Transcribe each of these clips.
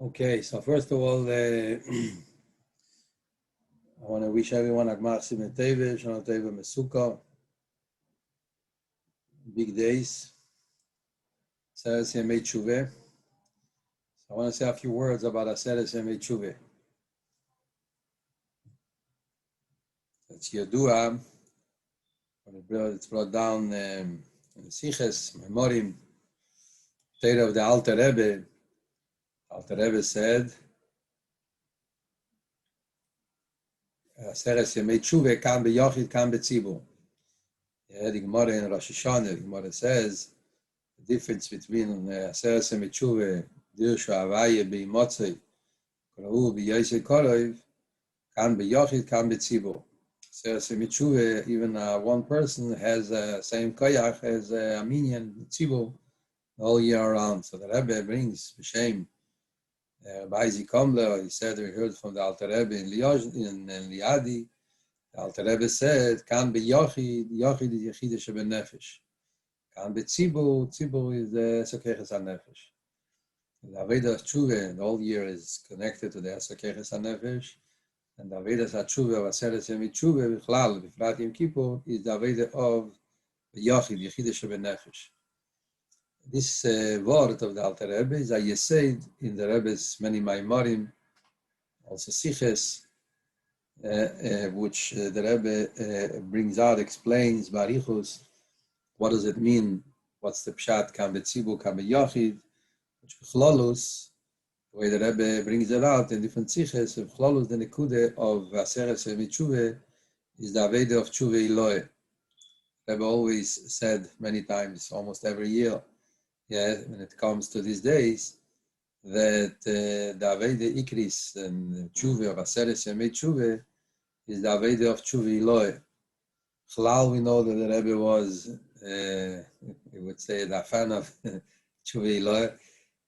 Okay, so first of all, I want to wish everyone a Gmar Simon Teve, Shana Teve Mesuka, big days, Aseres Yemei Tshuve. So I want to say a few words about Aseres Yemei Tshuve. It's Yodua, when it's brought down in the Siches, Memorim, Torah of the Alter Rebbe. Alter Rebbe said, Aseres Yemei Tshuve kan beyochid, kan betzibur. Yeah, the Gemara in Rosh Hashanah, the Gemara says, the difference between Aseres Yemei Tshuve, Dirshu Avaye Beimotzei, Korahu B'Yosei Korov, kan beyochid, kan betzibur. Aseres Yemei Tshuve, even one person has the same koyach as a minyan, tzibur, the whole year around. So the Rebbe brings B'Shem, Rabbi Zikomler, he said, we heard from the Alter Rebbe in Liadi, the Alter Rebbe said, kan beyochid, yochid is yechide sheben nefesh. Kan betzibur, tzibur is the esokeches ha-nefesh. The Avedas Tshuve, the whole year is connected to the esokeches ha-nefesh, and the Avedas ha-Tshuve of Aseres Yemei Tshuve, bichlal, bifrat Yom Kipur, is the Aveda of yochid, yechide sheben nefesh. This word of the Alter Rebbe is a yesed in the Rebbe's many Maimarim, also Siches, which the Rebbe brings out, explains, Barichus, what does it mean, what's the pshat, kan betzibur, kan beyochid, which b'chlolus, the way the Rebbe brings it out in different Siches, b'chlolus, the nekude of Aseres Yemei Tshuve is the Aveda of Tshuve Elohe. Rebbe always said many times, almost every year, yeah, when it comes to these days, that the Aveda Ikris and Tshuve of Aseres Yemei Tshuve is the Aveda of Tshuve Elohe. Chlal, we know that the Rebbe was, we would say, the fan of Tshuve Elohe.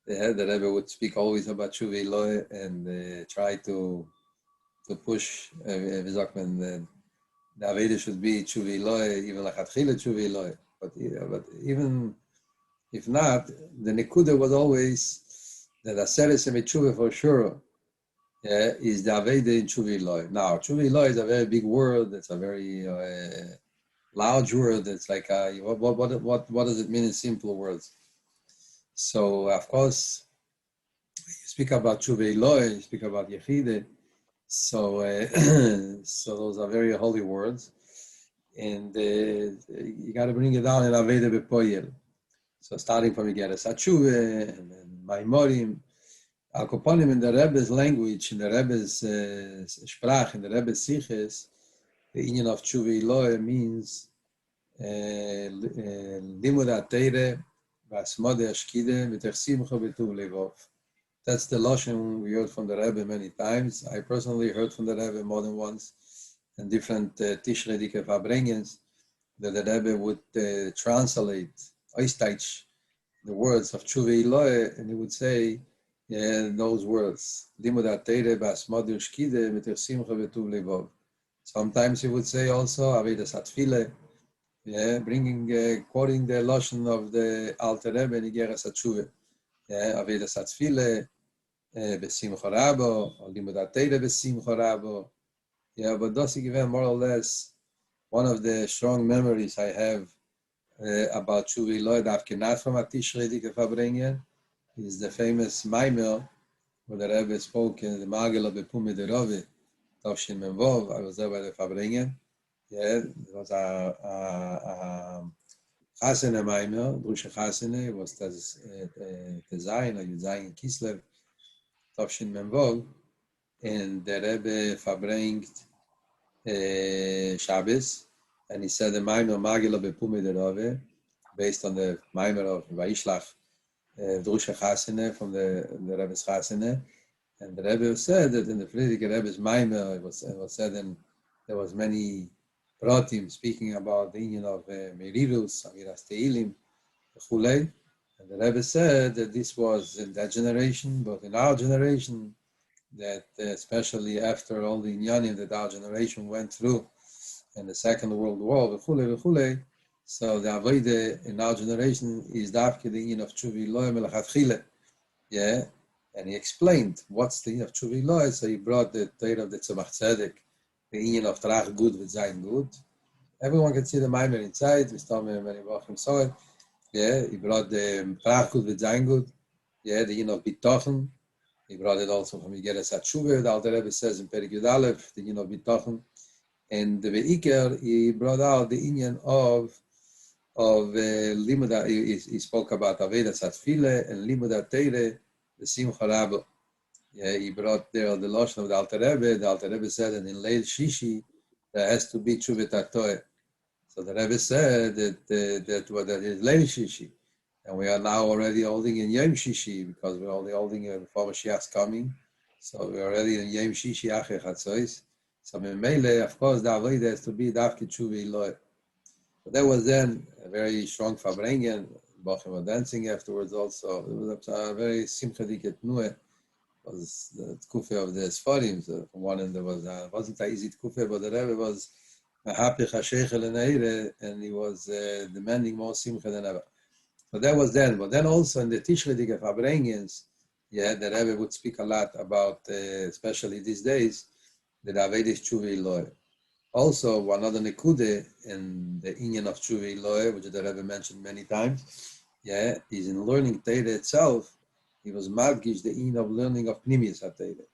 The Rebbe would speak always about Tshuve Elohe and try to push, the Aveda should be Tshuve Elohe, even like Atchila Tshuve Elohe. But even if not, the Nekuda was always that Aseres Yemei Tshuve for sure is the Aveda in Tshuve Elohe. Now, Tshuve Elohe is a very big word. It's a very large word. It's like, what does it mean in simple words? So, of course, you speak about Tshuve Elohe, you speak about Yechide. So, so those are very holy words. And you got to bring it down in Aveda B'Poyel. So starting from Igeres HaTshuve and then Maimorim, Al Koponim in the Rebbe's language, in the Rebbe's Sprach, in the Rebbe's Siches, the union of Tshuve Elohe means Limud HaTeire V'Asmode Ashkide V'Tech Simcha V'Tuv Levov. That's the Lashon we heard from the Rebbe many times. I personally heard from the Rebbe more than once, and different Tishrei Dike Farbrengens, that the Rebbe would translate Oisteich, the words of Tshuve Elohe, and he would say, those words, Limud HaTeire B'Asmod Shkide V'Tech Simcha V'Tuv Levov. Sometimes he would say also, Avedas HaTfile, quoting the Lashon of the Alter Rebbe in Igeres HaTshuve. Avedas HaTfile, B'Simcha Rabo, or Limud HaTeire B'Simcha Rabo. But thus given more or less one of the strong memories I have about Tshuve Elohe, not from a Tishrei Dike Farbrengen, is the famous Maimer, where the Rebbe spoke in the Magel of Bepumi de Rove, Tavshin Menvov. I was there by the Farbrengen. It was a Chasene Maimer, Drusha Chasene, it was Tezayin, or Yuzayin Kislev, Tavshin Menvov, and the Rebbe Farbrengt Shabbos, and he said the Maimer Magel of Bepumi de Rove, based on the Maimer of Vaishlach, Drusha Chasene from the Rebbe's Chasene, And the Rebbe said that in the Frierdiker Rebbe's Maimer, it was said, and there was many pratim speaking about the union of Merirus, Amiras Teilim, Chulei. And the Rebbe said that this was in that generation, but in our generation, that especially after all the inyanim that our generation went through in the Second World War, so the Avodah in our generation is dafke the union of Tshuvi Loy Melachatchile. Yeah, and he explained what's the union of Tshuvi Loy, so he brought the Torah of the Tzemach Tzedek, the union of Trach Good with Zayin Good. Everyone can see the Maimer inside, we saw many Bochum saw it. Yeah, he brought the Trach Good with Zayin Good, yeah, the union of Bitochen. He brought it also from Yigeres HaTshuva, the Alter Rebbe says in Perik Yud Aleph, the union of Bitochen. And the Veiker, he brought out the union of Limuda, he spoke about Avedas Atfile and Limuda Teire, the Simcha Rabba. Yeah, he brought there the Lashon of the Alter Rebbe. The Alter Rebbe said that in Leil Shishi, there has to be Tshuva Tatoe. So the Rebbe said that that is Leil Shishi. And we are now already holding in Yom Shishi, because we're only holding before Mashiach's coming. So we're already in Yom Shishi Achei Chatzos. So Mele, of course, the Avodah has to be Dafke Tshuva Eloi. But that was then a very strong Fabrengen. Bochum were dancing afterwards also. It was a very simchadik etnueh. It was the Tkufe of the Sfarim. So from one end, there wasn't an easy Tkufe, but the Rebbe was a happy Chashechel and Eire, and he was demanding more simcha than ever. So that was then. But then also in the Tishredik Fabrengens, yeah, the Rebbe would speak a lot about, especially these days, the Avedas Tshuva Eloi. Also, one other nekude in the inyan of Tshuva Eloi, which the Rebbe mentioned many times, yeah, is in learning Torah itself. He was madgish the inyan of learning of Pnimius HaTorah.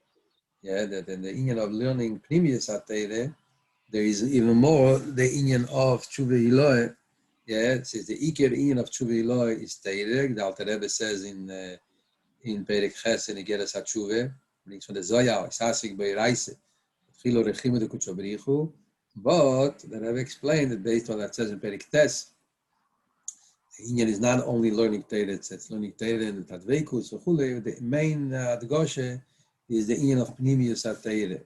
Yeah, that in the inyan of learning Pnimius HaTorah, there is even more the inyan of Tshuva Eloi. Yeah, it says the Iker inyan of Tshuva Eloi is Torah. The Alter Rebbe says in Perek Ches in Igeres HaTshuva, brings from the Zoya, Isasik Beiraise, Chilo Rechimu de Kuchabrichu. But the Rebbe explained that based on that says in Perik Tes, the Inyan is not only learning Torah, it's learning Torah and the Tadveikus, the main Adgoshe is the Inyan of Pnimius HaTorah.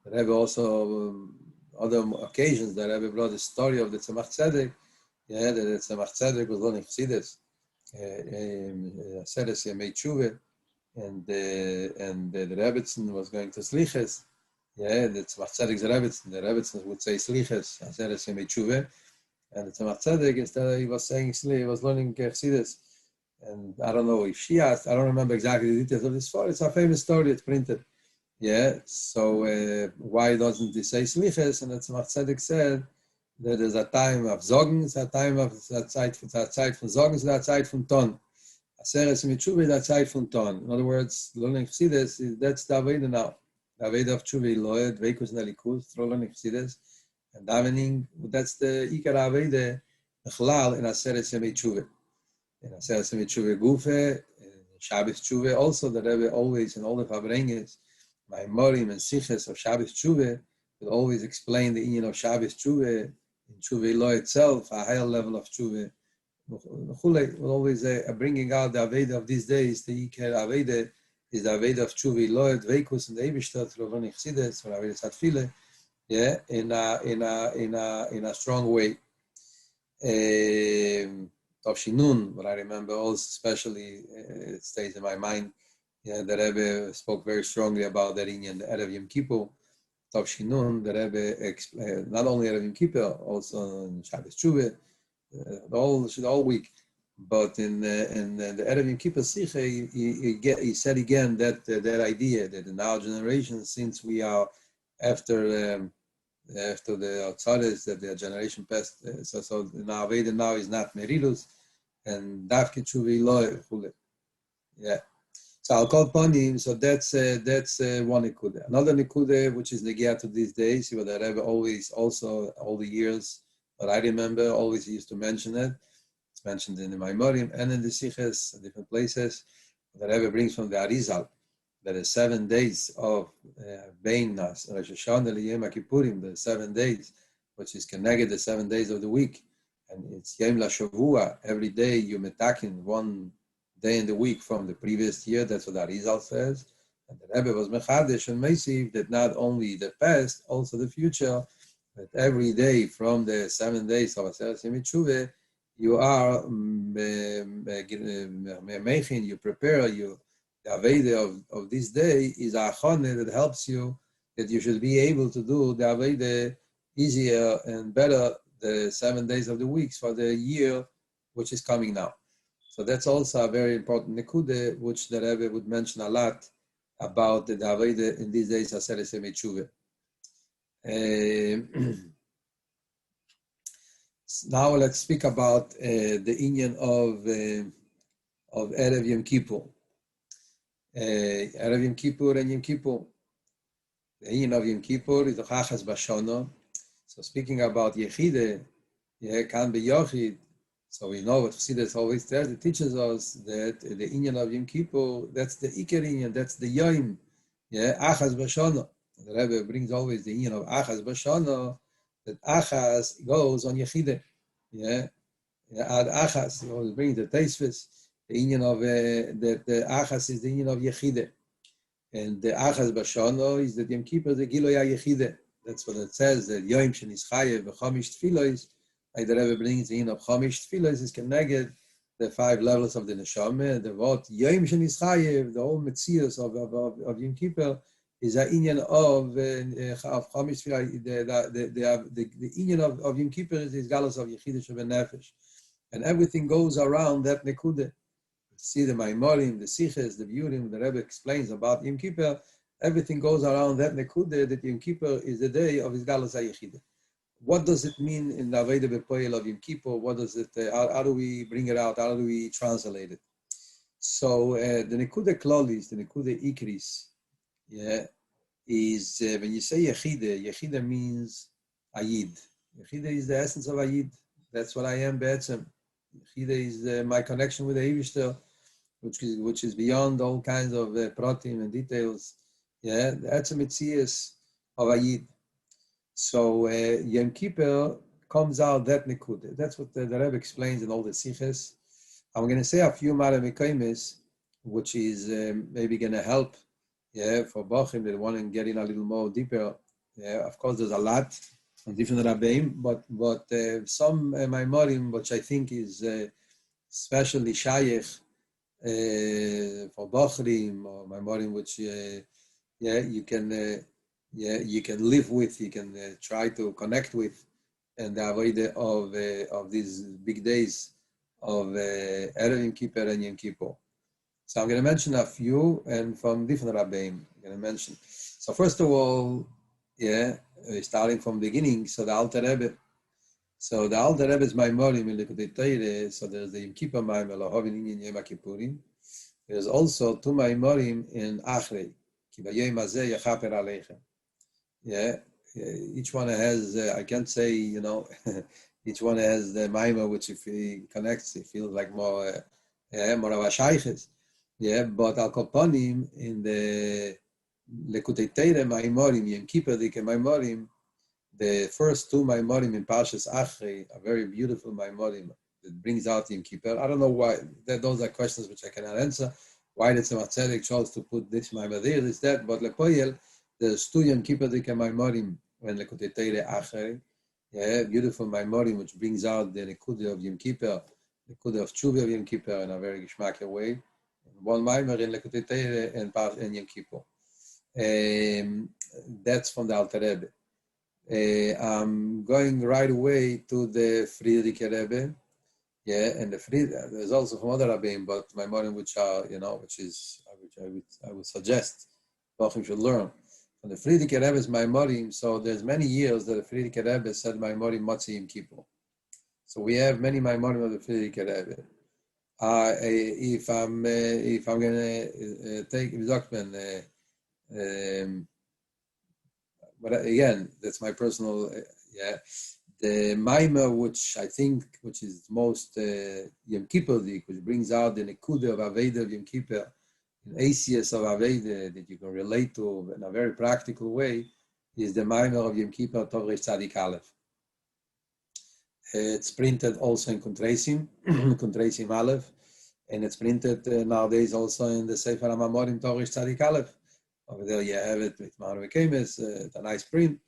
The Rebbe also, other occasions, the Rebbe brought the story of the Tzemach Tzedek, yeah, that the Tzemach Tzedek was learning Chassidus, Seres Yemei Tshuva, and the Rebbetzin was going to Sliches. Yeah, the Tzemach Tzedek's Rebbetzin. The Rebbetzin would say Sliches, Aseres Yemei Tshuva, and the Tzemach Tzedek, instead he was saying he was learning Chassidus. And I don't know if she asked, I don't remember exactly the details of this story. It's a famous story, it's printed. Yeah, so why doesn't he say Sliches? And the Tzemach Tzedek said that there's a time of Zogen, it's a time of Zeit von Zogen, it's a Zeit von Ton. Aseres Yemei Tshuva is a Zeit von Ton. In other words, learning Chassidus, that's the Avodah now. The Avodah of Tshuva Eloi, Dveikus Nelikus, Trolling Chassidus, and davening, that's the Ikar Avodah, the Chalal in Aseres Yemei Tshuva. In Aseres Yemei Tshuva Gufe, in Shabbos Tshuva, also the Rebbe always, in all the Fabrenges, Maimorim and Siches of Shabbos Tshuva, will always explain the inyan of Shabbos Tshuva, in Tshuva Eloi itself, a higher level of Tshuva. Will always bringing out the Avodah of these days, the Ikar Avodah, is the Avodah of Tshuva Eloi, Dveikus and the Eibishter, through learning Chassidus, or Avedas Atfile, yeah, in a strong way. Tavshinun, what I remember also, especially, it stays in my mind, yeah, the Rebbe spoke very strongly about that in the Erev Yom Kippur. Tavshinun, the Rebbe, not only Erev Yom Kippur, also in Shabbos Tshuva, the whole week. But in the Erev Yom Kippur Sicha, he said again that idea that in our generation, since we are after the Otzares, that their generation passed, so in our Veda now is not Merilus, and Dafke Tshuva Eloi, yeah. So I'll call upon him. So that's one nikude. Another nikude, which is negia to these days, what the Rebbe always, also all the years, but I remember always he used to mention it. Mentioned in the Maimorim and in the Siches, different places. The Rebbe brings from the Arizal that is 7 days of Bein Nas, Rosh Hashanah, Liom, הכיפורים, the 7 days, which is connected the 7 days of the week. And it's Yom LaShavua, every day you metakin 1 day in the week from the previous year, that's what the Arizal says. And the Rebbe was mechadesh and meisiv that not only the past, also the future, that every day from the 7 days of Aseret Yemei Teshuvah, you are making, you prepare, the Aveda of this day is a achone that helps you, that you should be able to do the Aveda easier and better the 7 days of the weeks for the year which is coming now. So that's also a very important nekude, which the Rebbe would mention a lot about the Aveda in these days Aseret Yemei Teshuvah. Now let's speak about the inyan of Erev Yom Kippur. Erev Yom Kippur and Yom Kippur. The inyan of Yom Kippur is the Chachas Bashono. So speaking about Yechide, can be Yochid. So we know what Chassidus always tells, it teaches us that the inyan of Yom Kippur, that's the Iker inyan, that's the Yom, Achas Bashono. The Rebbe brings always the inyan of Achas Bashono, that Achas goes on Yechide. Ad Achas, he always brings the Teisves, the inyan of that the Achas is the inyan of Yechide. And the Achas Bashono is that Yom Kippur the Giloy Yechide. That's what it says, that Yom Shenis Chayev v'Chomish Tfilos, like the Rebbe brings the inyan of Chomish Tfilos is connected the 5 levels of the Neshama. The word Yom Shenis Chayev, the whole Metzius of Yom Kippur, is an inyan of Chomish Tfilah. The inyan of Yom Kippur is Galus of Yechidah Nefesh. And everything goes around that Nekude. See the Maimorim, the Siches, the Biurim, the Rebbe explains about Yom Kippur. Everything goes around that Nekude, that Yom Kippur is the day of his Galus HaYechidah. What does it mean in the Aveda B'Poel of Yom Kippur? What does it, how do we bring it out? How do we translate it? So the Nekude Klolis, the Nekude Ikris, is when you say Yechide means Ayid. Yechide is the essence of Ayid. That's what I am, Be'etzem. Yechide is my connection with the Eivishter, which is beyond all kinds of protim and details. The Etzem Mitzias of Ayid. So Yom Kippur comes out that Nekude. That's what the Rebbe explains in all the Siches. I'm going to say a few Mara Mekaimis, which is maybe going to help for Bochim that want to get in a little more deeper. Of course, there's a lot on different Rabbeim, but some Maimorim, which I think is especially Shayech for Bochrim, or Maimorim, which you can live with, you can try to connect with, and the avoid of these big days of Erev Yom Kippur and Yom Kippur. So I'm going to mention a few, and from different Rabbeim, I'm going to mention. So first of all, starting from the beginning, so the Alter Rebbe. So the Alter Rebbe is Maimorim in Likutei Torah. So there's the Yom Kippur Maimor Lahavin Inyan Yom HaKippurim. There's also 2 Maimorim in Achrei. Ki Bayom Hazeh Yechaper Aleichem. Each one has, I can't say, each one has the Maimor, which if he connects, it feels like more of a Shayches. But Al Koponim in the Likutei Torah Maimorim, Yom Kippur Dike Maimorim, the first 2 Maimorim in Parshas Achrei, a very beautiful Maimorim that brings out Yom Kippur. I don't know why, those are questions which I cannot answer. Why the Tzemach Tzedek chose to put this Maimor there is that, but Lepoyel, there's 2 Yom Kippur Dike Maimorim when Likutei Torah Achrei, beautiful Maimorim which brings out the Nekude of Yom Kippur, Nekude of Tshuva of Yom Kippur in a very geschmacked way. 1 Maimor in Likutei Torah and Yom Kippur. That's from the Alter Rebbe. I'm going right away to the Friedrich Rebbe. And there's also from other Rabbeim, but Maimorim which are, which I would suggest Bochim should learn. From the Friedrich Rebbe's Maimorim, so there's many years that the Friedrich Rebbe said Maimorim Motzi Yom Kippur. So we have many Maimorim of the Friedrich Rebbe. If I'm going to take Zokman, but again, that's my personal, the Maimor, which I think, which is most Yom Kippur, which brings out the Nekude of Aveda of Yom Kippur, an ACS of Aveda that you can relate to in a very practical way, is the Maimor of Yom Kippur, Tov Reish Tzadik Aleph. It's printed also in Kuntreisim, Aleph, and it's printed nowadays also in the Sefer HaMamorim Tov Reish Tzadik Aleph. Over there you have it with Ma'aru Kemes, a nice print.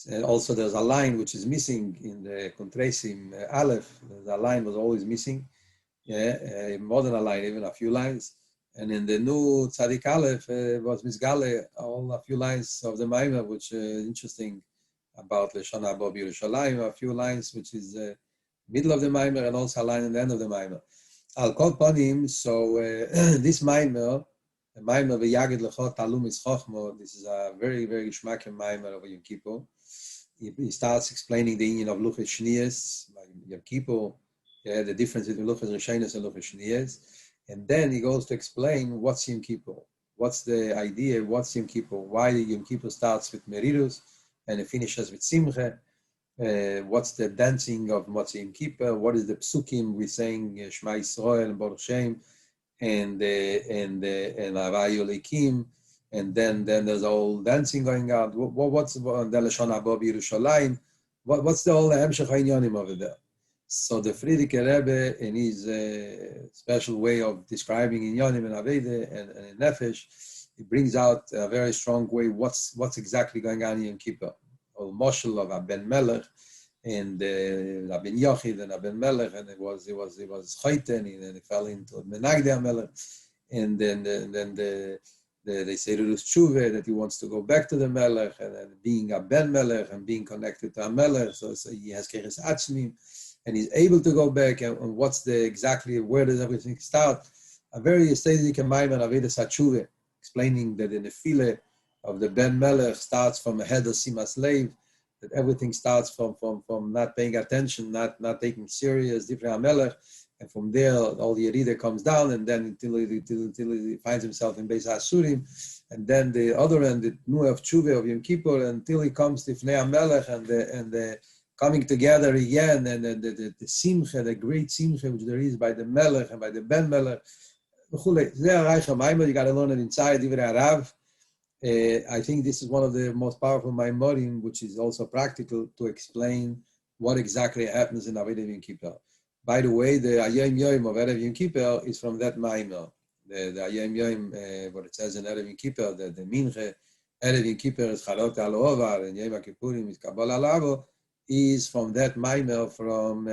And also there's a line which is missing in the Kontresim Aleph. The line was always missing. Yeah, more than a line, even a few lines. And in the new Tzadik Aleph was Misgale, all a few lines of the Maimah, which is interesting about Leshon Haba Yerushalayim, a few lines which is middle of the Maimah and also a line in the end of the Maimah. Al Kol Panim, so this Maimah, the Maimah V'Yagid L'chot Talum Is Chochmo, this is a very, very Gishmakim Maimah of Yom Kippur. He starts explaining the union of Luchas Shniyas, like Yom Kippur, the difference between Luchas Rishonos and Luchas Shniyas. And then he goes to explain what's Yom Kippur, what's the idea, what's Yom Kippur, why Yom Kippur starts with Merirus and it finishes with Simcha, what's the dancing of Motzei Yom Kippur, what is the psukim we're saying Shema Yisrael and Baruch Shem and Havayu Leikim, and then there's all dancing going on. What's the Lashon Haba Yerushalayim? What's the whole Hemshech Ha'inyanim over there? So the Frierdiker Rebbe, in his special way of describing Inyanim and Aveda and Nefesh, he brings out a very strong way what's exactly going on in Yom Kippur. Or Moshel of Aben Melech and Aben Yochid and Aben Melech, and it was Chayten, and he fell into Menagde Melech, and then they say to Tshuve that he wants to go back to the Melech, and being a Ben Melech and being connected to a Melech, so he has Keres Atzmim, and he's able to go back, and what's where does everything start? A very static Maimon Avedas HaTshuve, explaining that the Nefile of the Ben Melech starts from a head of Sima slave, that everything starts from not paying attention, not taking serious, different Melech, and from there all the Yerida comes down, and then until he finds himself in Beis HaSurim, and then the other end, the Nu of Tshuve of Yom Kippur, until he comes to Fnei HaMelech, and the coming together again, and the Simcha, the great Simcha which there is by the Melech and by the Ben Melech. You got to learn it inside Divrei Harav. I think this is one of the most powerful Maimorim, which is also practical to explain what exactly happens in Avodah Yom Kippur. By the way, the Ayom Yom of Erev Yom Kippur is from that Maimor. The Ayom Yom, what it says in Erev Yom Kippur, the Minche, Erev Yom Kippur is Charot Al Ovar, and Yom Kippurim is Kabbalah Al Avo, is from that Maimor from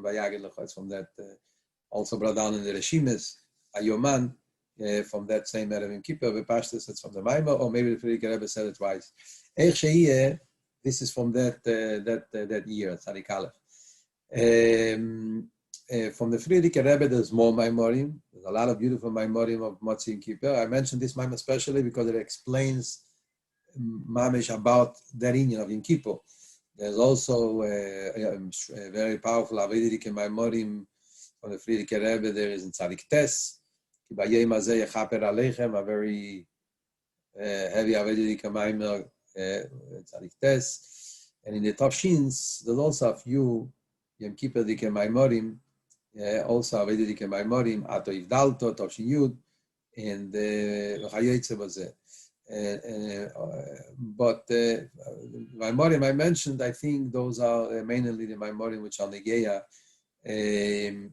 Vayagid L'chot. It's from that, also brought down in the Reshimes, Ayoman, from that same Erev Yom Kippur, Bepashtus, it's from the Maimor, or maybe the Frierdiker Rebbe said it twice. Eich Sheiyeh, this is from that year, Tzadik Aleph. From the Frierdiker Rebbe, there's more Maimorim. There's a lot of beautiful Maimorim of Motzei Yom Kippur. I mentioned this Maimor especially because it explains Mamish about that union of Yom Kippur. There's also a very powerful Avedidike Maimorim from the Frierdiker Rebbe. There is in Tzadik Tes, Ki Bayom Hazeh Yechaper Aleichem, a very heavy Avedidike Maimor, Tzadik Tes. And in the Tafshins, there's also a few Yom Kippur Dike Maimorim, also Avedidike Maimorim, Ato Ivdalto, Tafshin Yud, and Chayetze Bazeh. But Maimorim I mentioned, I think those are mainly the Maimorim which are Negeya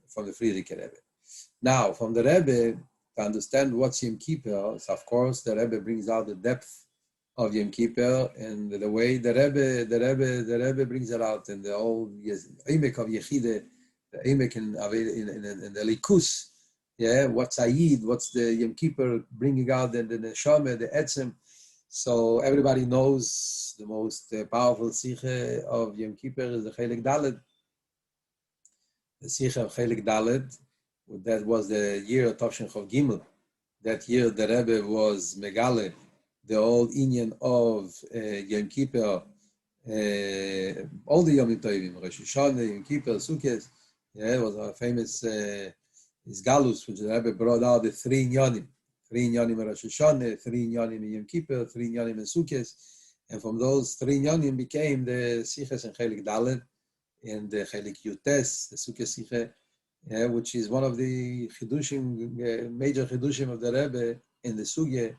from the Frierdiker Rebbe. Now, from the Rebbe, to understand what's Yom Kippur, so of course the Rebbe brings out the depth of Yom Kippur and the way the Rebbe brings it out in the whole Eimek of Yechide, the Eimek in the Likus. Yeah, what's Ayid, what's the Yom Kippur bringing out the Neshama, the Etzem. So everybody knows the most powerful Siche of Yom Kippur is the Chelik Daled. The Siche of Chelik Daled, that was the year of Tavshin Chov Gimel. That year the Rebbe was Megale, the old Inyan of Yom Kippur, all the Yom Tovim, Rosh Hashanah, Yom Kippur, Sukkot. Yeah, it was a famous is Galus, which the Rebbe brought out the three Inyanim in Rosh Hashanah, 3 Inyanim in Yom Kippur, 3 Inyanim in Sukkot, and from those 3 Inyanim became the Siches and Chelik Dalet, and the Chelik Yutes, the Sukkot Siche, which is one of the Chidushim, major Chidushim of the Rebbe in the Sugye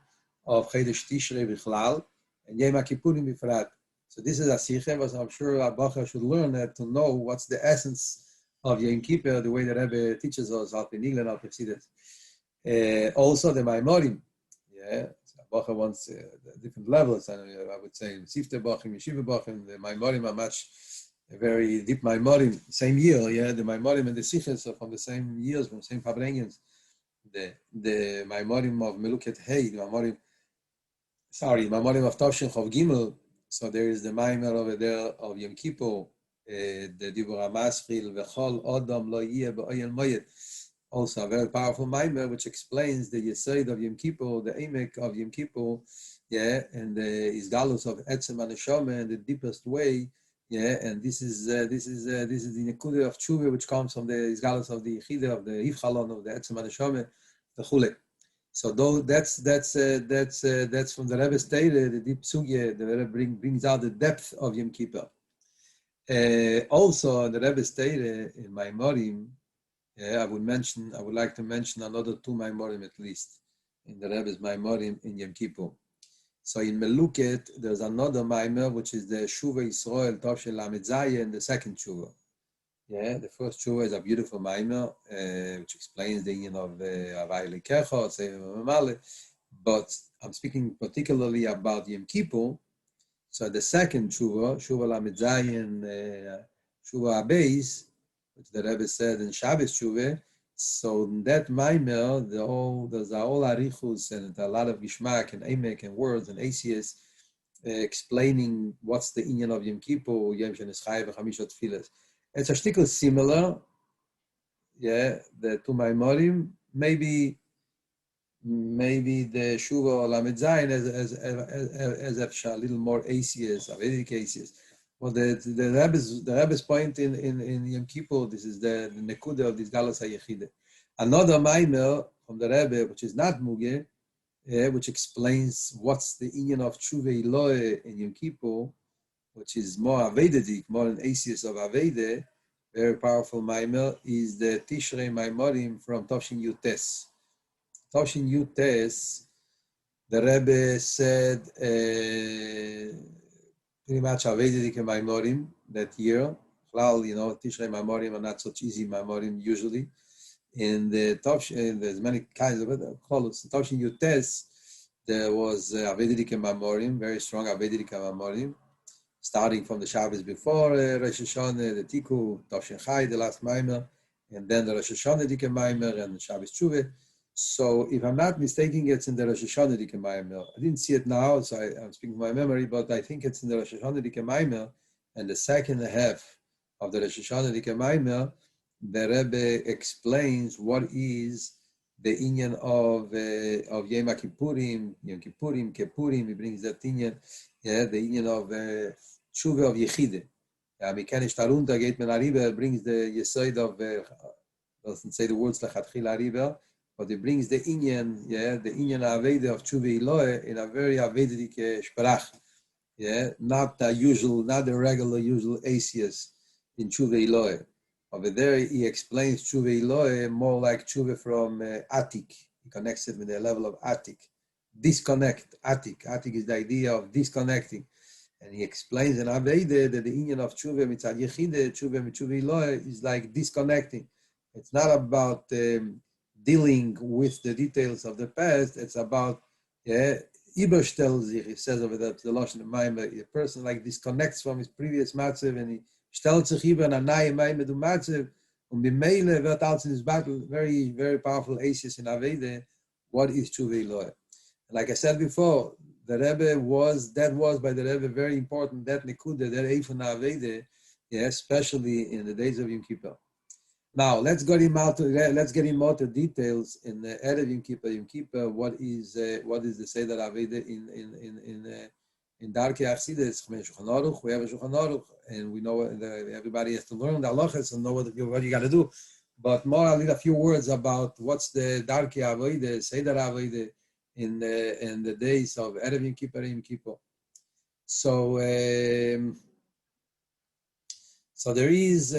of Chedesh Tishrei Bichlal, and Yom Kippurim Bifrat. So this is a Siche, but I'm sure Abacha should learn that to know what's the essence of Yom Kippur, the way the Rebbe teaches us, Alp in England, Alp in Chassidus. Also the Maimorim, yeah, Bacha wants different levels. I would say Sifte Bachim, Yeshiva Bachim, the Maimorim are much very deep Maimorim. Same year, yeah. The Maimorim and the Siches are from the same years, from the same Fabrengens. The Maimorim of Meluket Hey, the Maimorim of Tavshin Chav Gimel. So there is the Maimer over there of Yom Kippur, the Dibur HaMaschil V'chol Odom Lo Yeh B'Oyel Moyed. Also a very powerful Maimer which explains the Yesod of Yom Kippur, the Emek of Yom Kippur, yeah, and the Isgalus of Etzem HaNeshama in the deepest way, yeah, and this is the Nekudah of Tshuva which comes from the Isgalus of the Yechida, of the Yivchalon, of the Etzem HaNeshama, the Chulek. So though that's from the Rebbe's Teire, the deep sugya, the Rebbe brings out the depth of Yom Kippur. Also, in the Rebbe's Teire, in Maimorim, I would like to mention another two Maimorim at least in the Rebbe's Maimorim in Yom Kippur. So in Meluket, there's another Maimor which is the Shuva Yisrael Tov Shel Lamed Zayin, the second Shuva. Yeah, the first Shuva is a beautiful Maimor, which explains the union of Avai Likecha, Mamale. But I'm speaking particularly about Yom Kippur. So the second Shuva Lamed Zayin, Shuva Abeis, which the Rebbe said in Shabbos Shuva. So in that Maimor, there's all arichus and a lot of gishmak and emek and words and ACS explaining what's the union of Yom Kippur, Yom Shenis Chayev v'Chamishot Tfilas. It's a shtickle similar, yeah, the two Maimorim. Maybe the Shuva Lamed Zayin as a little more ACS, Vedic ACS. Well, the Rebbe's point in Yom Kippur, this is the Nekudah of this Galas HaYechide. Another Maimer from the Rebbe, which is not Muge, which explains what's the union of Tshuva Elohe in Yom Kippur, which is more Avedic, more an ACS of Avede, very powerful Maimer, is the Tishrei Maimorim from Toshin Yutes. Toshin Yutes, the Rebbe said pretty much Avedic Maimorim that year. Well, Tishrei Maimorim are not such easy Maimorim usually. In the Toshin, there's many kinds of it. Toshin Yutes, there was Avedic Maimorim, very strong Avedic Maimorim, starting from the Shabbos before Rosh Hashanah, the Tiku, Toshin Chai, the last Maimer, and then the Rosh Hashanah Dike Maimer and the Shabbos Tshuva. So if I'm not mistaken, it's in the Rosh Hashanah Dike Maimer. I didn't see it now, so I'm speaking from my memory, but I think it's in the Rosh Hashanah Dike Maimer, and the second half of the Rosh Hashanah Dike Maimer, the Rebbe explains what is the inyan of Yom Kippurim, Kippurim, he brings that inyan, yeah, the inyan of Tshuva of Yechide. Mikanish Tarunta Geit Men Ariba brings the Yesod of, doesn't say the words Lechatchil Ariba, but he brings the inyan, yeah, the inyan Aveda of Tshuva Elohe in a very Avedic Sprach, yeah, not the regular usual ACS in Tshuva Elohe. Over there, he explains Tshuva Elohe more like Tshuva from Atik. He connects it with the level of Atik. Disconnect, Atik. Atik is the idea of disconnecting. And he explains in Aveda that the union of Tshuva mitzad Yechide, Tshuva Elohe, is like disconnecting. It's not about dealing with the details of the past. It's about, Ibershtel sich, he says over there, the Lashon Maimer, a person like disconnects from his previous matzev and he stellt sich über an neue Maimer du matzev, und b'meile wird als in his battle, very, very powerful aces in Aveda, what is Tshuva Elohe. Like I said before, the Rebbe was by the Rebbe very important, that Nekudah, that Eifon Aveda, especially in the days of Yom Kippur. Now, let's get him more to details in the Erev Yom Kippur, what is the Seder Aveda in Darkei Achsidus, Shulchan Aruch, we have a Shulchan Aruch, and we know everybody has to learn the halachas and know what you got to do. But more, I'll need a few words about what's the Darkei Aveda, Seder Aveda, in the days of Erev Yom Kippur. So there is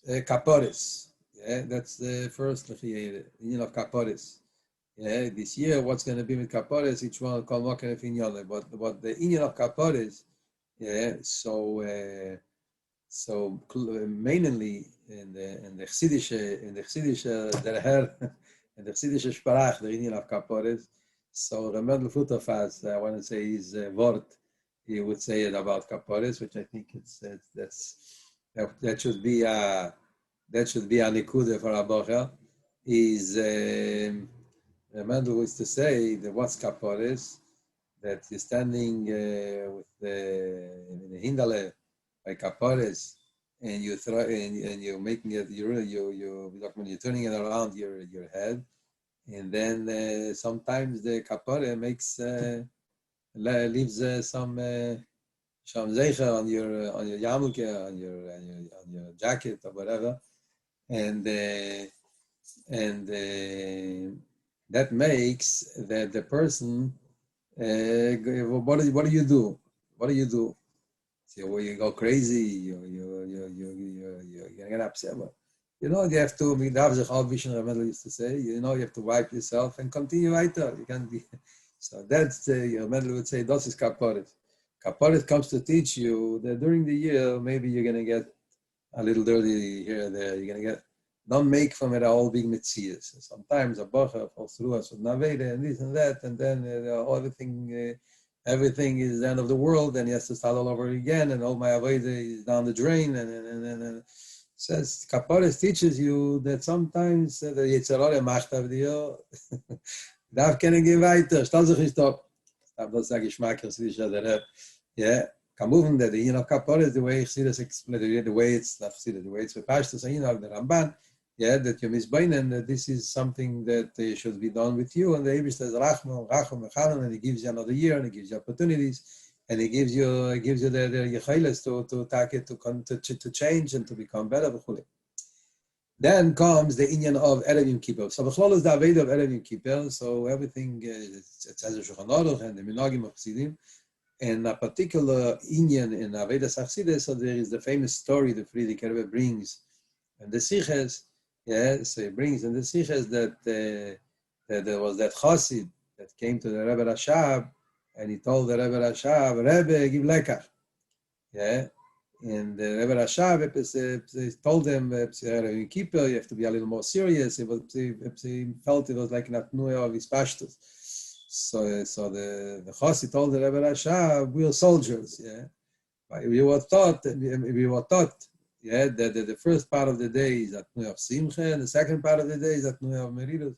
Kaporis. Yeah, that's the first union of Kaporis. Yeah, this year what's going to be with Kaporis? Each one will call Moken Finyone. But the union of Kaporis, so mainly in the Chassidische Derher, in the Chassidische Sprach, the union of Kaporis. So Ramon Lefutafas, I want to say his word, he would say it about Kaporis, which I think that should be a nikude for a bocher. Is Ramon used to say that what's Kaporis, that you're standing with the hindale by Kaporis, and you throw and you're making it, you're turning it around your head. And then sometimes the kapara makes leaves some zeicha on your yarmulke, on your jacket or whatever, and that makes that the person. What do you do? What do you do? So well, you go crazy. You're gonna get upset. You know, you have to, Rabbi used to say, you know, you have to wipe yourself and continue weiter. You can't be. So that's, your Rabbi would say, das is Kaporet. Kaporet comes to teach you that during the year, maybe you're going to get a little dirty here and there. You're going to get, don't make from it a whole big metzias. Sometimes a bocha falls through us with naveda and this and that, and then everything is the end of the world, and he has to start all over again, and all my avodah is down the drain, and says Kaporis teaches you that sometimes the Yitzhak macht auf dir, darf keinen gehen weiter, stell sich nicht ab. Das sage ich mal, yeah, come moving that the Kaporis, the way see this explained, the way it's not see the way it's Farkash, the Ramban, yeah, that you misbeinen, that this is something that should be done with you, and the Eibush says Rachman, and he gives you another year, and he gives you opportunities. And he gives you the yechilas to change and to become better. Then comes the inyan of Erev Yom Kippur. So b'chlol is the aveda of Erev Yom Kippur. So everything it's as a Shulchan Aruch and the minhagim of Chassidim. And a particular inyan in aveda Chassidus. So there is the famous story the Frierdiker Rebbe brings, and the siches. Yeah, so he brings in the siches that there was that chassid that came to the Rebbe Rashab. And he told the Rebbe Rashab, Rebbe, give lekach. Yeah. And the Rebbe Rashab told him, in Kipur, you have to be a little more serious. He felt it was like an atnuya of his pashtus. So the Chassid told the Rebbe Rashab, we are soldiers. Yeah. We were taught, yeah, that the first part of the day is atnuya of simcha, and the second part of the day is atnuya of meridus.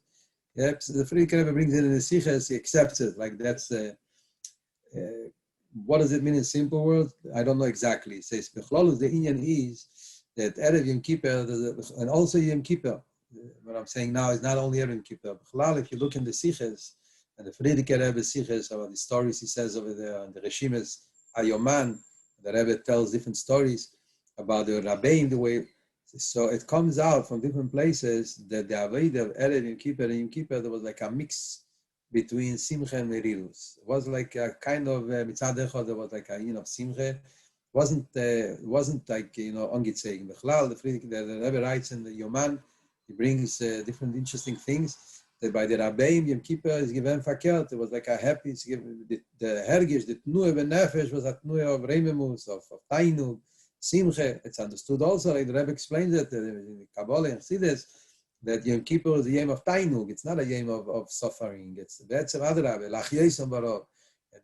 Yeah. So the Frierdiker Rebbe brings it in the siches, he accepts it. Like that's what does it mean in simple words? I don't know exactly. It says, the inyan is that Erev Yom Kippur, and also Yom Kippur, what I'm saying now is not only Erev Yom Kippur. If you look in the Siches, and the Frierdiker Rebbe Siches, about the stories he says over there, and the Reshimes Ayoman, the Rebbe tells different stories about the Rabbi in the way. So it comes out from different places that the Aveda of Erev Yom Kippur and Yom Kippur, there was like a mix between Simcha and Merilus. It was like a kind of mitzad echad. There was like a of Simcha. Wasn't like ongitzeig. The Rebbe writes in the Yoman. He brings different interesting things that by the Rabbeim Yom Kippur is given fakert. It was like a happy. The hergish, the tnuah benefesh was a tnuah of reimemus of tainug Simcha. It's understood also. Like the Rebbe explains it in the Kabbalah and Chassidus, that Yom Kippur is a yom of Tainug. It's not a yom of suffering. It's Be'etzev Adarabeh, Lachyeisam Barov.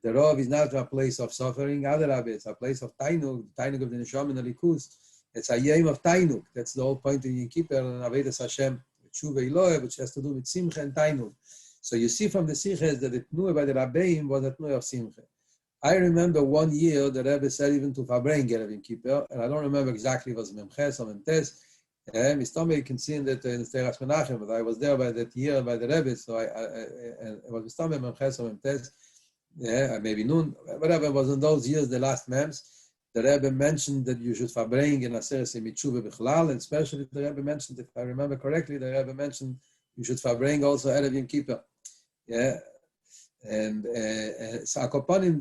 The Rov is not a place of suffering. Adarabeh, it's a place of Tainug, the Tainug of the Neshama and the Likus. It's a yom of Tainug. That's the whole point in Yom Kippur and Avedas Hashem, Tshuva Elohe, which has to do with Simcha and Tainug. So you see from the Siches that the Tnuah by the Rabbeim was a Tnuah of Simcha. I remember one year the Rebbe said even to Fabrein Yom Kippur, and I don't remember exactly if it was Memches or Memtes. You can see in that in the Teras Menachem, but I was there by that year by the Rebbe, so it was Mistameh Memches or Memtes, maybe noon, whatever. It was in those years, the last Mems. The Rebbe mentioned that you should Fabrein in Aseres Mitzvah Bichlal, and especially the Rebbe mentioned, if I remember correctly, the Rebbe mentioned you should Fabrein also Erev Yom Kippur. Yeah, and so Akopanim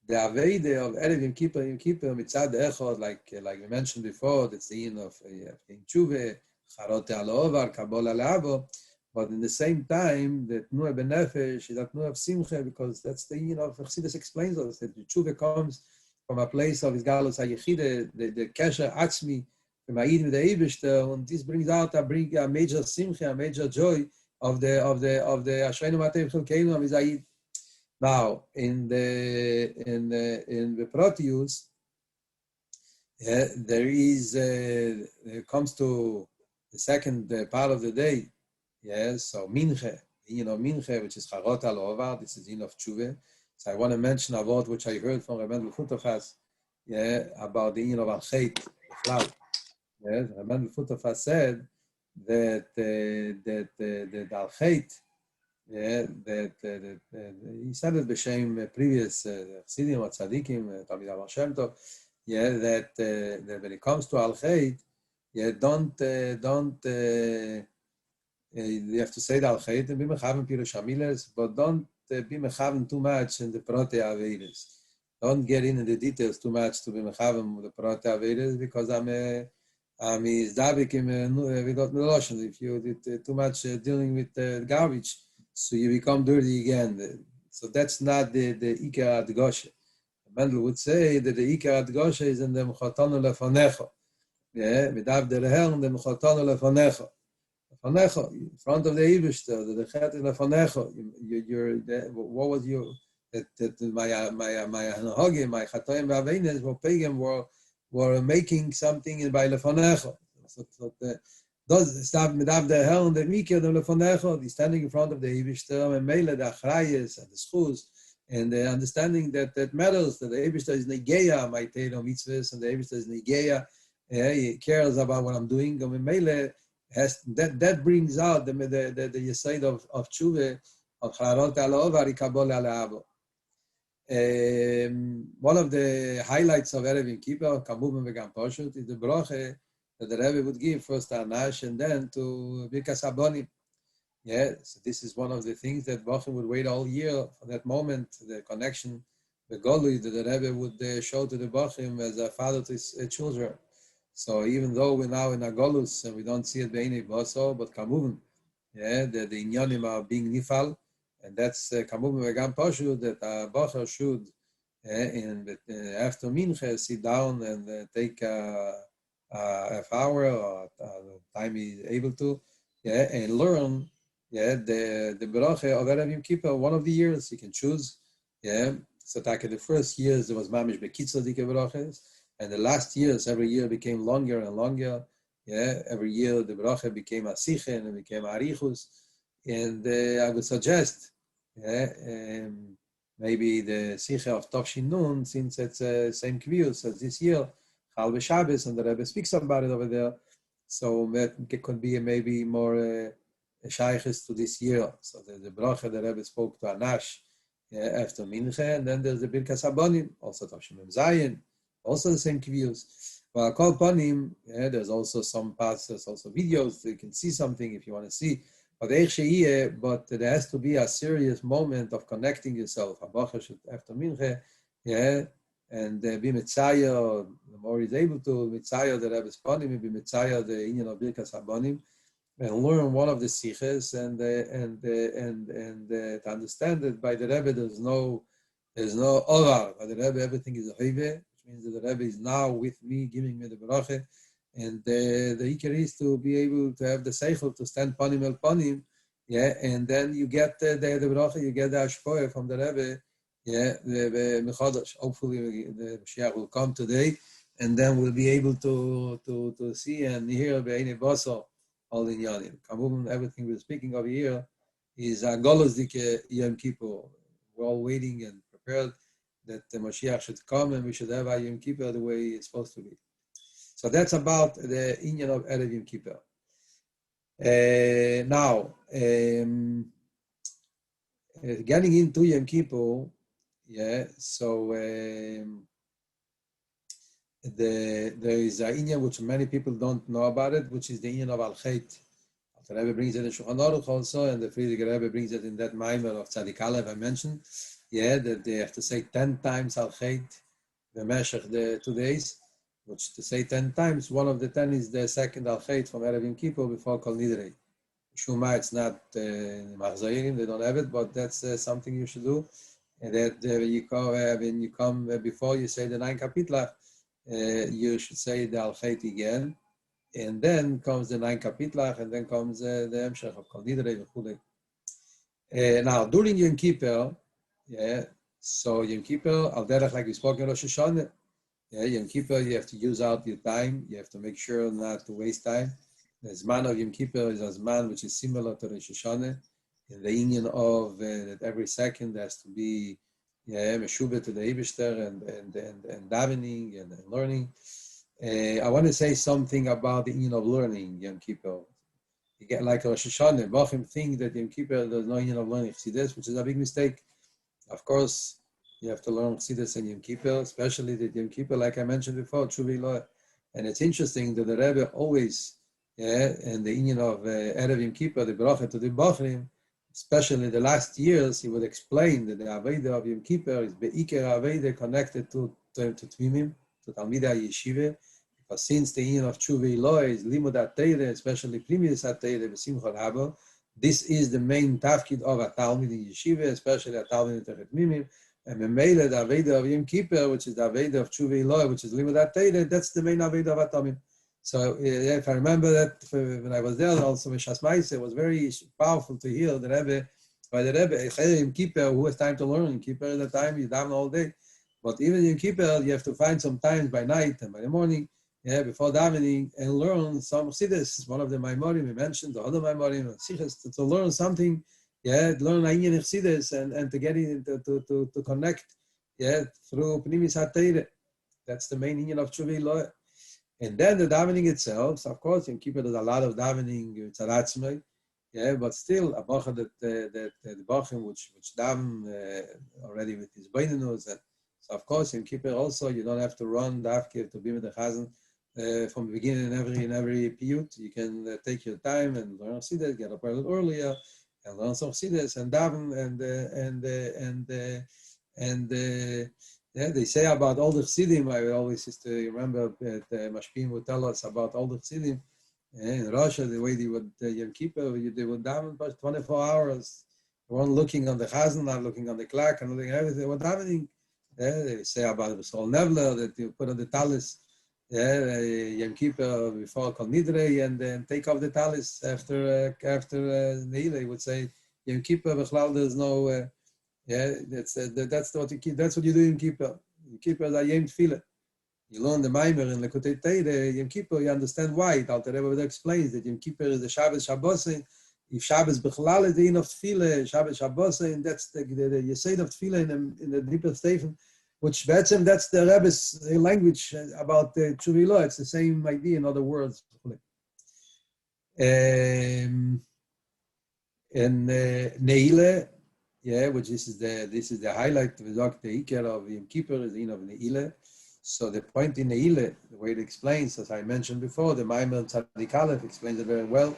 the Aveda of Erev Yom Kippur, mitzad echad, like we mentioned before, that's the yin of Tshuva, Charot Alovar, Kabbalah Labo, but in the same time, the Tnuah Benefesh is that Tnuah of Simcha, because that's the yin of Chassidus explains us that the Tshuva comes from a place of Isgalus HaYechide, the Kesher Atzmi, from Ha'id with the Eibishter, and this brings out a major Simcha, a major joy Ashreinu Matev Chelkeinu Amizayid. Now, in the Proteus, there is it comes to the second part of the day. So Minche, Minche, which is Charot al Ovar, this is in of Tshuve. So I want to mention a word which I heard from Rabbi Futafas, about the of Al Chet, Cloud. Rabbi Futafas said that Al Chet, that he said it b'shem previous Chassidim or Tzadikim, Talmid Amar Shem Tov, that when it comes to Al Chet, don't you have to say the Al Chet and be mechaven Pirush Hamiles, but don't be mechaven too much in the Prote Averis. Don't get in the details too much to be mechaven the Prote Averis, because I'm izdabik without Meloshon. If you did too much dealing with garbage, so you become dirty again. So that's not the Ikar Adgoshe. Mendel would say that the Ikar Adgoshe is in the Mechatonu Lefanecho. Midav der Herrn, the Mechatonu Lefanecho. Lefanecho, in front of the Eibishter, the Chet is Lefanecho. What was your, that my Hanogi, my Chatoim Vavenes, were pagan, were making something by Lefanecho. So does stop midav the hell and the mikir the lefanecho, the standing in front of the Eibishter and mele the achrayes and the schus and the understanding that matters, that the Eibishter is negeya my teiro mitzvahs and the Eibishter is negeya, he cares about what I'm doing. And mele has that brings out the yesod of tshuva of charot al ovar ikabol al abo. One of the highlights of Erev Yom Kippur, Kamuvim v'gam Poshut, is the bracha that the Rebbe would give first to Anash and then to Birkas Abonim. So this is one of the things that Bochum would wait all year for that moment, the connection, the Golui that the Rebbe would show to the Bochum as a father to his children. So even though we're now in Agolus and we don't see it B'einei Boso, but Kamuvim, the Inyanim are being Nifal, and that's Kamuvim v'gam Poshut, that a Bocher should, after Mincha, sit down and take half hour or time he's able to, and learn, the bracha of Erev Yom Kippur. One of the years you can choose, So the first years there was mamish bekitzur dike brachas, and the last years every year became longer and longer. Every year the bracha became a siche and it became arichus, and I would suggest, maybe the siche of Tovshin Nun, since it's same kvius as this year. Chalve Shabbos, and the Rebbe speaks about it over there. So it could be maybe more shaykhis to this year. So the bracha the Rebbe spoke to Anash after Mincha, and then there's the Birkas Abonim, also Tavshim Zayin, also the same kiviyos. Well, Kol Panim, there's also some parts, there's also videos, so you can see something if you want to see. But there has to be a serious moment of connecting yourself. After Mincha, and be Mitzayah, the more he's able to, Mitzayah the Rebbe's Panim, be Mitzayah the Inyan of Birkas Habonim, and learn one of the Siches, and to understand that by the Rebbe there's no Ovar. By the Rebbe everything is a Heve, which means that the Rebbe is now with me, giving me the Berache, and the Iker is to be able to have the Seichel to stand Panim el Panim, and then you get the Berache, you get the Ashpoe from the Rebbe. The Mechodesh. Hopefully the Mashiach will come today, and then we'll be able to see and hear B'einei Basar all in Yanim. Kamuvim, everything we're speaking of here is Golos Dike Yom Kippur. We're all waiting and prepared that the Mashiach should come, and we should have our Yom Kippur the way it's supposed to be. So that's about the Inyan of Erev Yom Kippur. Now, getting into Yom Kippur. So there is an Inyan which many people don't know about it, which is the Inyan of Al Chet. The Rebbe brings it in Shulchan Aruch also, and the Friedrich Rebbe brings it in that Maimer of Tzadik Aleph I mentioned. That they have to say 10 times Al Chet, the Meshach, the 2 days, which to say 10 times, one of the 10 is the second Al Chet from Erev Yom Kippur before Kol Nidrei. Shuma, it's not Machzairim, they don't have it, but that's something you should do. And that when you come before you say the 9 kapitla, you should say the Al Chet again. and then comes the 9 Kapitlach, and then comes the Emshech of Kol Nidrei v'chulei. Now, during Yom Kippur, so Yom Kippur, al derech, like we spoke in Rosh Hashanah, Yom Kippur, you have to use out your time. You have to make sure not to waste time. The Zman of Yom Kippur is a Zman which is similar to Rosh Hashanah, in the union of that every second has to be meshubah to the Eibishter and davening and learning. I want to say something about the union of learning Yom Kippur. You get like Rosh Hashanah, Bochim think that Yom Kippur there's no union of learning Chassidus, which is a big mistake. Of course, you have to learn Chassidus and Yom Kippur, especially the Yom Kippur, like I mentioned before, Tshuva Lo. And it's interesting that the Rebbe always, in the union of Erev Yom Kippur, the bracha to the Bochim, especially the last years, he would explain that the Aveda of Yom Kippur is Be'ikar Aveda connected to Tmimim, to Talmidei Yeshiva. Because since the union of Tshuva Lo is Limud HaTeire, especially Primius HaTeire, B'Simcha Rabo, this is the main tafkid of a Talmid in Yeshiva, especially a Talmid in Techet Mimim. And Memele, the Aveda of Yom Kippur, which is the Aveda of Tshuva Lo, which is Limud HaTeire, that's the main Aveda of Atamim. So if I remember that when I was there, also Mishas Maise, it was very powerful to hear the Rebbe, by the Rebbe, Yom Kippur, who has time to learn? Yom Kippur is the time you daven all day. But even Yom Kippur, you have to find some time by night and by the morning, before davening, and learn some chassidus. One of the Maimorim we mentioned, the other Maimorim, to learn something, learn Ayin chassidus and to get in, to connect, through Pnimis HaTeire. That's the main union of Tshuva Lo. And then the davening itself, so of course, in Kippur there's a lot of davening, tzaratzmei, but still a bacha that the bachim which daven already with his beinenus. So of course in Kippur also you don't have to run dafke to be with the chazan from the beginning in every piyut. You can take your time and learn chassidus, get up a little earlier and learn some chassidus and daven they say about all the chassidim. I always used to remember that Mashpim would tell us about all the chassidim in Russia. The way they would Yom Kippur, they would daven about 24 hours. They weren't looking on the chazan, not looking on the clock, and looking at everything. They were davening. They say about the Sol Nevler that you put on the talis Yom Kippur before Kol Nidrei, and then take off the talis after Neila. He would say Yom Kippur, there's no. That's what you keep. That's what you do in Kippur. In Kippur is a Yom Tefillah. You learn the Maimer in Lekutei Teire, Yom Kippur. You understand why. The Alter Rebbe explains that Yom Kippur is the Shabbos Shabbosin. If Shabbos Bechlal is the in of Tefillah, Shabbos Shabbosin, that's the Yesod of Tefillah in the deeper Stephen, which that's the Rebbe's language about the Tshuva Lo. It's the same idea in other words. And Neile. Which this is the highlight of the Iker of Yom Kippur is in of Neile. So the point in Neile, the way it explains, as I mentioned before, the Maimer Tzadik Aleph explains it very well.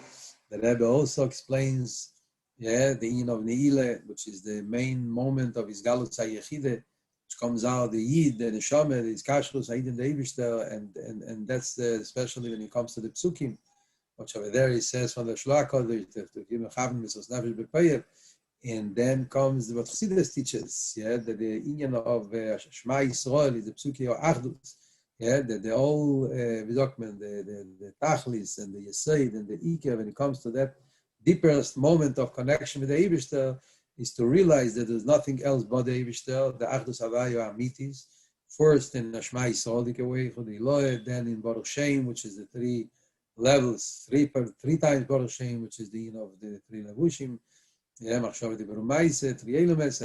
The Rebbe also explains, the in of Neile, which is the main moment of his Galus HaYechide, which comes out the Yid, the Neshama, the Kashrus, Hayid and the Eibishter, and that's especially when it comes to the Psukim, which over there he says from the Shloach Kodesh, to give a Chavim Misos Nefesh B'Peyev. And then comes what Chassidus teaches, that the union of Shema Yisrael is the Psuki or Achdus, that the whole the Tachlis and the Yesod and the Iker, when it comes to that deepest moment of connection with the Eibishter, is to realize that there's nothing else but the Eibishter, the Achdus Havayu Amitis, first in Shema Yisrael, then in Baruch Shem, which is the 3 levels, three times Baruch Shem, which is the union of the 3 Levushim, and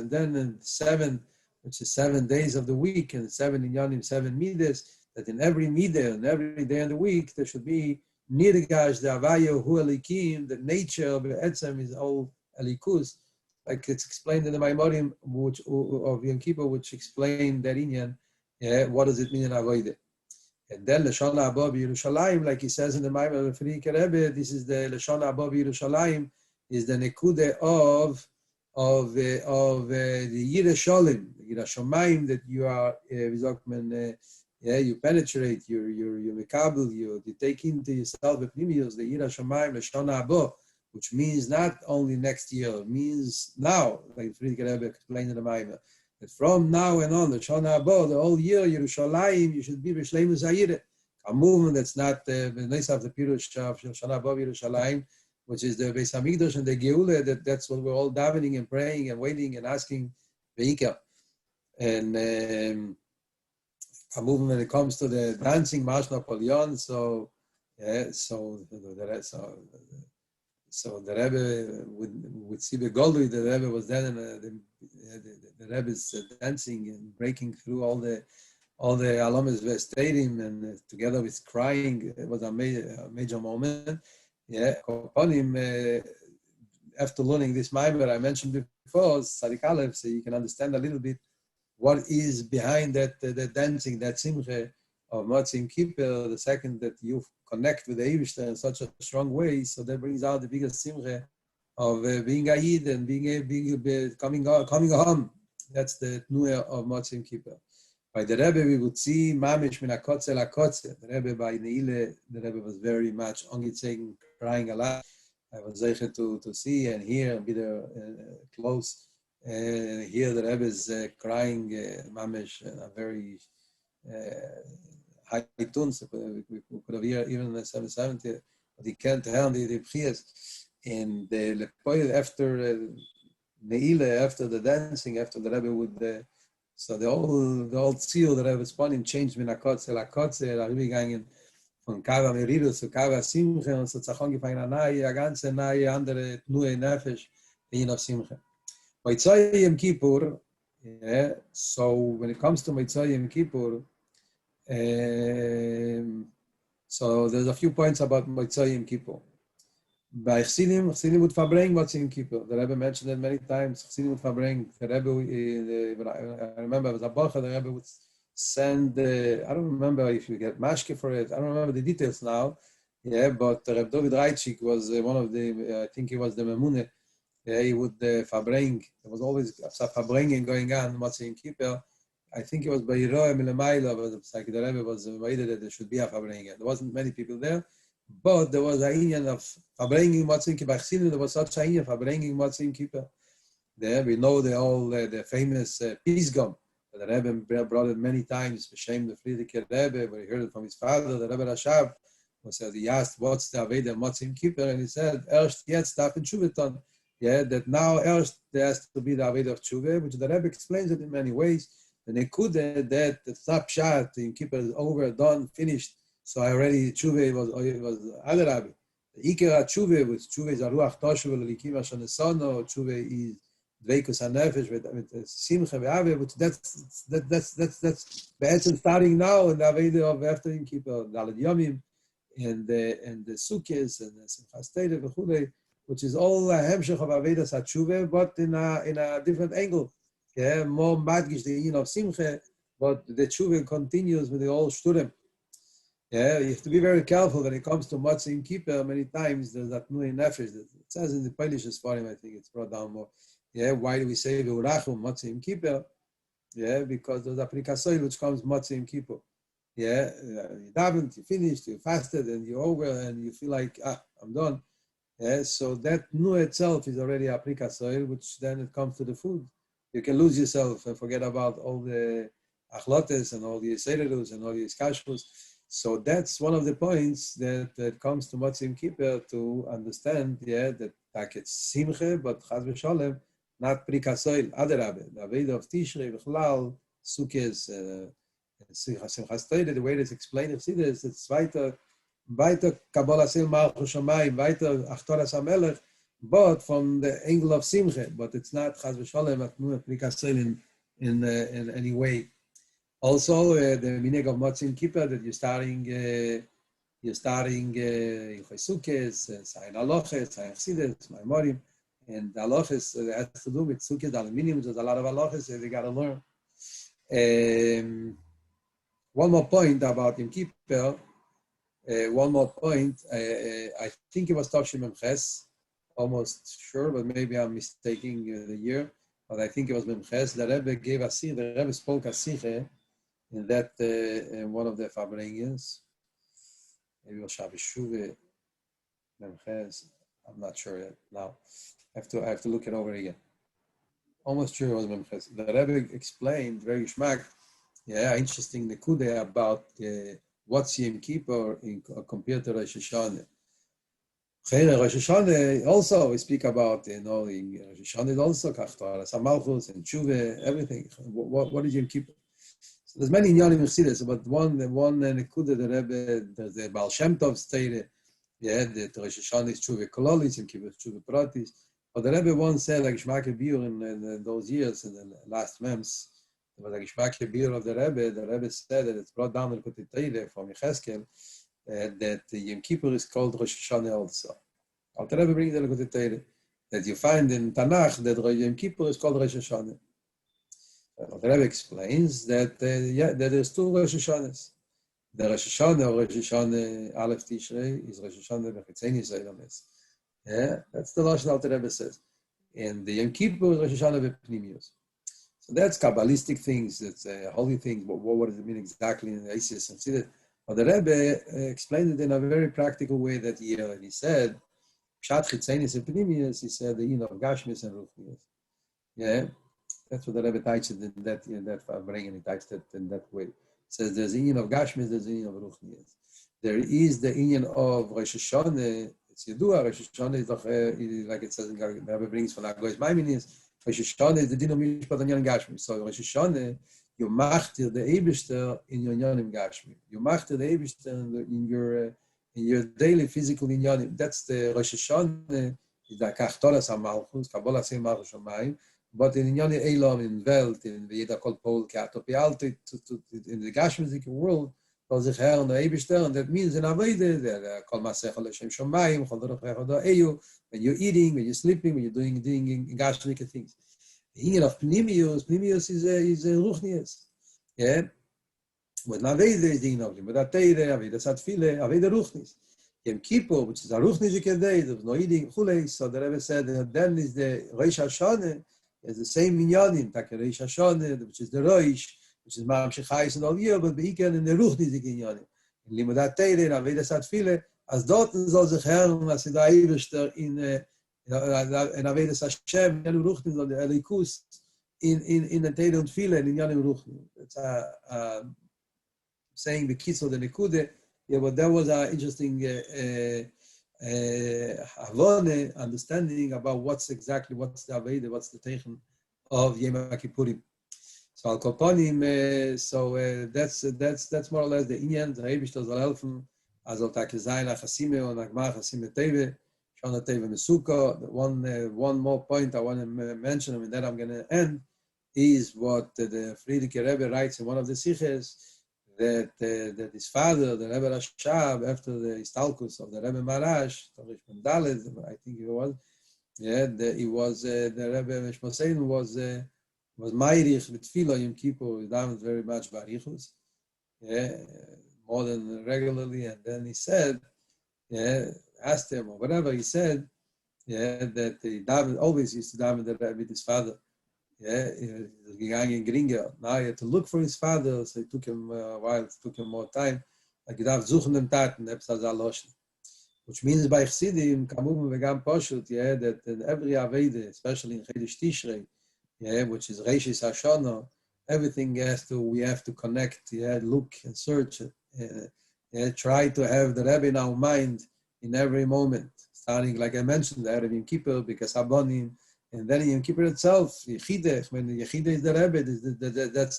then in 7, which is 7 days of the week, and 7 inyanim, 7 midas, that in every midah and every day in the week there should be nirgash the avayo hu elikim, the nature of the etzem is all elikus, like it's explained in the Maimorim of Yom Kippur, which explain that inyan. What does it mean in avodah? And then Lashon Haba Yerushalayim, like he says in the Maimon of Frierdiker Rebbe, this is the Lashon Haba Yerushalayim, is the nekude of the Yerushalayim, the Yerushalayim, that you are, you penetrate, you mekabel, you take into yourself the pnimius, the Yerushalayim, Lashon Haba, which means not only next year, it means now, like Frierdiker Rebbe explained in the Maimon. That from now and on, the Shana Haba, the whole year, Yerushalayim, you should be B'Shleimus Hayire, a movement that's not the nice of the Pirush of Shana Bov Yerushalayim, which is the Beis Hamikdash and the Geula. That's what we're all davening and praying and waiting and asking Veika. And a movement when it comes to the dancing Marsh Napoleon. So the Rebbe would see the Goldie. The Rebbe was then, and the Rebbe's dancing and breaking through all the Alamas Stadium, and together with crying. It was a major moment. Yeah, upon him, after learning this Maimer I mentioned before, Sadik Aleph, so you can understand a little bit what is behind that dancing, that simcha of Motzim Kipur, the second that you connect with the Eivishter in such a strong way, so that brings out the biggest simcha of being a Yid and coming home. That's the Tnuah of Motzim Kipur. By the Rebbe, we would see Mamish min hakotze lakotze. The Rebbe by Neile, the Rebbe was very much ongitzing, crying a lot. I was able to see and hear and be there close. Here the Rebbe is crying, Mamish, in a very high tune. So we could have heard even in the 770, but he can't handle the Bchias. And the after Neile, after the dancing, after the Rebbe would. So the old seal that I was spawning changed min hakotze lakotze, da rübergegangen von Kava Meridus zu Kava Simche, und so zachon gefangen a ganze neue andere Tnuah Nefesh in of Simche. Motzei Yom Kippur, so when it comes to Motzei Yom Kippur, so there's a few points about Motzei Yom Kippur. By Chsidim would verbring Motzei Yom Kippur. The Rebbe mentioned it many times. Chsidim would verbring. The Rebbe, I remember it was a Bacha, the Rebbe would send, I don't remember if you get mashke for it. I don't remember the details now. Yeah, but Reb David Reitschik was one of the, I think he was the Memune. Yeah, he would verbring. There was always a verbringing going on, Motzei Yom Kippur. I think it was by Yeroa Milamayla, but it's like the Rebbe was invited that there should be a verbringing. There wasn't many people there. But there was a inyan of verbringing Motzei Kippur. There was such a inyan of verbringing Motzei Kippur. There we know the famous Pisgam. The Rebbe brought it many times. B'Shem the Frierdiker Rebbe, where he heard it from his father, the Rebbe Rashab. He asked, "What's the Aveda Motzei Kippur?" And he said, "Erst jetzt darf in Tshuveton." Yeah, that now erst there has to be the Aveda of Tshuve, which the Rebbe explains it in many ways. The Nekude that the Snapshot in Kippur is over, done, finished. So I already Tshuve was Adarabi. The Iker Tshuve was Tshuve is a Ruach Toshuv L'Likim Hashanesono. Tshuve is Dveikus HaNefesh with Simcha ve'Ave. Which that's be'etzem starting now in the Aveda of after Yom Kippur, Daled Yomim, and the Sukkos and the Simchas Torah v'chulei, which is all a hemshech of Avedas HaTshuve, but in a different angle. Yeah, more madgish the yin of Simcha, but the Tshuve continues with the old Shturem. Yeah, you have to be very careful when it comes to Motzei Kippur. Many times there's that Tnuah Nefesh. It says in the Polish Sfarim, I think it's brought down more. Yeah, why do we say Ve'urachum Motzei Kippur? Yeah, because there's a Prikasoil which comes Motzei Kippur. Yeah, you davened, you finished, you fasted, and you're over, and you feel like, I'm done. Yeah, so that Tnuah itself is already a Prikasoil, which then it comes to the food. You can lose yourself and forget about all the achlotes and all the sederus and all the iskashus. So that's one of the points that comes to Motzei Kippur to understand, that like it's simcha, but chaz v'sholem, not prikasoil, adarabe. The Aveda of Tishrei, v'chlal, Sukkos, Simchas Torah, the way it's explained in Chassidus, it's weiter Kabbalah Sil Malchus Shamayim, weiter Achtoras HaMelech, but from the angle of simcha, but it's not chaz v'sholem, not prikasoil in any way. Also, the minhag of Motzei Kippur that you're starting Sukkos, Sayin Aloches, Sayin Chassidus, Maimorim, and the Aloches has to do with Sukkos, the aluminium. There's a lot of Aloches that they got to learn. One more point about Yom Kippur. One more point. I think it was Tavshin Memches, almost sure, but maybe I'm mistaking the year. But I think it was Memches. The Rebbe gave a sikh. The Rebbe spoke a sikh in that one of the Fabrengians. Maybe it was Shabbos Shuve, Memches. I'm not sure yet now. I have to look it over again. Almost sure it was Memches. The Rebbe explained very geschmack. Yeah, interesting nekude about what's Yom Kippur compared to Rosh Hashanah. Rosh Hashanah also we speak about, in Rosh Hashanah also Kachtar, Samalchus and Tshuva, everything. What is Yom Kippur? So there's many inyanim in Chassidus, but one nekuda the Rebbe, there's the Baal Shem Tov stated, that Rosh Hashanah is Tshuva Kololis, Yom Kippur is Tshuva Pratis. But the Rebbe once said, like Gishmak Biur in those years, in the last mems, there was a Gishmak Biur of the Rebbe said that it's brought down in Kutei Teire from Yecheskel, that Yom Kippur is called Rosh Hashanah also. The Rebbe brings the Kutei Teire, that you find in Tanakh that Yom Kippur is called Rosh Hashanah. The Rebbe explains that that there's two Rosh Hashanahs. The Rosh Hashanah Aleph Tishrei is Rosh Hashanah Bechitzeni Zaylames. Yeah, that's the Lashon the Rebbe says. And the Yom Kippur is Rosh Hashanah Bepnimius. So that's Kabbalistic things, that's holy things. What does it mean exactly in the ISIS and see that? But the Rebbe explained it in a very practical way that he said, Pshat Chitzenis and Pnimius, he said the yin of Gashmis and Ruchnius. Yeah. That's what the Rebbe teaches in that bringing it teaches it in that way. It says there's the inyan of Gashmis, there's the inyan of Ruchnius. There is the inyan of Rosh Hashanah. It's Yedua. Rosh Hashanah is like it says in the Rebbe brings from Agois Maiminis. Rosh Hashanah is the din of Mishpat and Yan Gashmi. So Rosh Hashanah, you machtir the Eibishter in your Yanim Gashmi. You machtir the Eibishter in your daily physical inyanim. That's the Rosh Hashanah. Is the Kachtoras HaMalchus, Kabbalah Sei Malchus Shamayim. But in Inyani Elam, in Welt, in the Yeda Kol Pol, in the Gashmizik world, and that means in Aveda, Kol Masech Hashem Shomayim, when you're eating, when you're sleeping, when you're doing Gashmik things. The Inyan of Pnimius is Ruchnius. Yeah? With Aveda is the Inyan of Limud Teire, Aveda Satfile, Aveda Ruchnis. Yom Kippur, which is a Ruchnizik day, there's no eating, Chulei. So the Rebbe said that then is the Rosh Hashanah. It's the same inyanim, Rosh Hashanah, which is the Rosh, which is Ma'am Shechayis and all year, but Be'iken in the Ruchnizik inyanim. In Limudat Teire, in Avedas Atfile, as dort soll sich Herren, as in der Eibester, in Avedas Hashem, in Ruchnis, on the Elikus, in the Teire und File, in Inyanim Ruchnis. It's saying the kids of the Nekude, yeah, but that was an interesting understanding about what's the Aveda, what's the Teichen of Yom הכיפורים. So Al Koponim, that's more or less the Inyan, the Eibishter soll helfen, also Take Zayin HaChasime und Agmar Chasime Teve, Shona Teve Mesuko. One more point I want to mention, and then I'm going to end, is what the Friedrich Rebbe writes in one of the Siches, that his father, the Rebbe Rashab, after the Istalkus of the Rebbe Marash, I think it was, the Rebbe Meshmosein was Meirich with Tefillah Yom Kippur, he davened very much Barichus, more than regularly, and then he said, asked him or whatever, he said, that he always used to daven the Rebbe with his father. He was gegangen Gringer. Now he had to look for his father, so it took him a while, it took him more time. Like he darf suchen dem Taten, which means by Chsidim, Kamum vegam Poshut, that in every Aveda, especially in Chedesh Tishrei, which is Reishis Hashanah, everything we have to connect, look and search, try to have the Rebbe in our mind in every moment, starting, like I mentioned, the Erev Yom Kippur, because Abonim, and then in Yom Kippur itself, Yechideh, when the Yechideh is the Rebbe,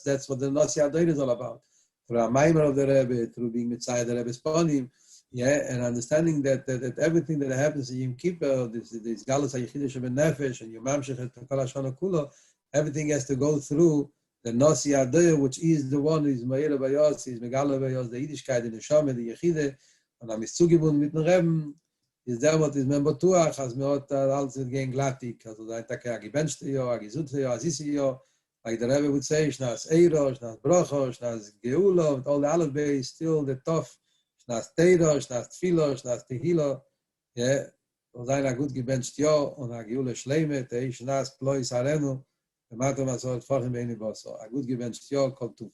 that's what the Nasi Adoid is all about. Through a Maimer of the Rebbe, through being Mitzayah the Rebbe's Ponim, and understanding that everything that happens in Yom Kippur, this Galus HaYechideh Sheben Nefesh, and Yom Mamshech et Kol HaShana Kulo, everything has to go through the Nasi Adoid, which is the one who is Meir Bayos, is Megala Bayos, the Yiddishkeit, the Neshama, the Yechideh, and Amitzugibun mit den Rebben, is there what is member tuach as meot alles gegen glatik, also da tak gebenchte jo agizut jo azisi jo, like the Rebbe would say, shnas eiro, shnas brocho, shnas geulo, with all the aleph is still the tough, shnas teiro, shnas tfilo, shnas tehilo, so da gut gebencht jo und a geule schleime, te shnas plois arenu, the matom asot forchen beini boso, a gut gebencht jo kol tu.